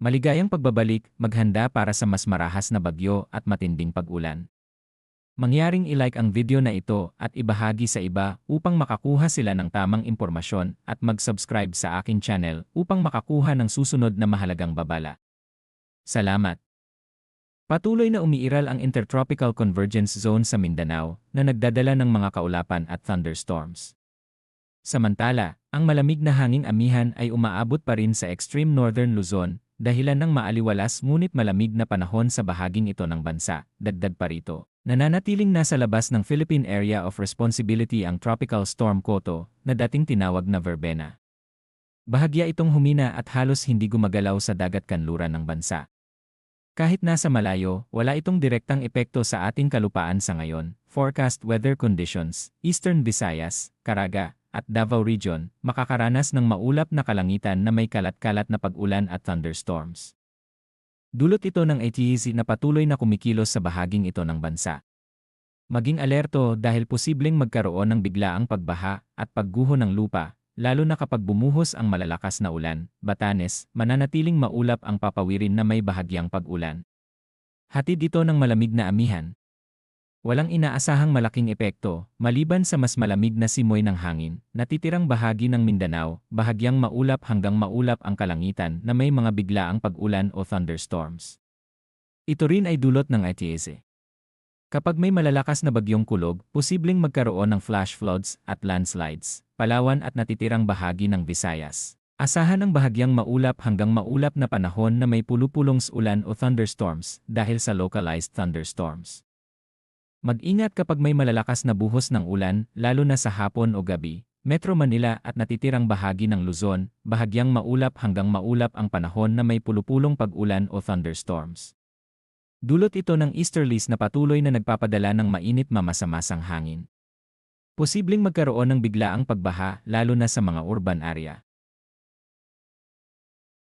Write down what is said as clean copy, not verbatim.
Maligayang pagbabalik, maghanda para sa mas marahas na bagyo at matinding pag-ulan. Mangyaring i-like ang video na ito at ibahagi sa iba upang makakuha sila ng tamang impormasyon at mag-subscribe sa aking channel upang makakuha ng susunod na mahalagang babala. Salamat! Patuloy na umiiral ang Intertropical Convergence Zone sa Mindanao na nagdadala ng mga kaulapan at thunderstorms. Samantala, ang malamig na hanging amihan ay umaabot pa rin sa extreme northern Luzon, dahilan ng maaliwalas ngunit malamig na panahon sa bahaging ito ng bansa. Dagdag pa rito, nananatiling nasa labas ng Philippine Area of Responsibility ang Tropical Storm Koto na dating tinawag na Verbena. Bahagya itong humina at halos hindi gumagalaw sa dagat kanluran ng bansa. Kahit nasa malayo, wala itong direktang epekto sa ating kalupaan sa ngayon. Forecast weather conditions, Eastern Visayas, Caraga, at Davao Region, makakaranas ng maulap na kalangitan na may kalat-kalat na pag-ulan at thunderstorms. Dulot ito ng ATEZ na patuloy na kumikilos sa bahaging ito ng bansa. Maging alerto dahil posibleng magkaroon ng biglaang pagbaha at pagguho ng lupa, lalo na kapag bumuhos ang malalakas na ulan. Batanes, mananatiling maulap ang papawirin na may bahagyang pag-ulan. Hatid ito ng malamig na amihan. Walang inaasahang malaking epekto, maliban sa mas malamig na simoy ng hangin. Natitirang bahagi ng Mindanao, bahagyang maulap hanggang maulap ang kalangitan na may mga biglaang pag-ulan o thunderstorms. Ito rin ay dulot ng ATEZ. Kapag may malalakas na bagyong kulog, posibleng magkaroon ng flash floods at landslides, Palawan at natitirang bahagi ng Visayas. Asahan ang bahagyang maulap hanggang maulap na panahon na may pulupulong ulan o thunderstorms dahil sa localized thunderstorms. Mag-ingat kapag may malalakas na buhos ng ulan, lalo na sa hapon o gabi. Metro Manila at natitirang bahagi ng Luzon, bahagyang maulap hanggang maulap ang panahon na may pulupulong pag-ulan o thunderstorms. Dulot ito ng easterlies na patuloy na nagpapadala ng mainit mamasamasang hangin. Posibleng magkaroon ng biglaang pagbaha lalo na sa mga urban area.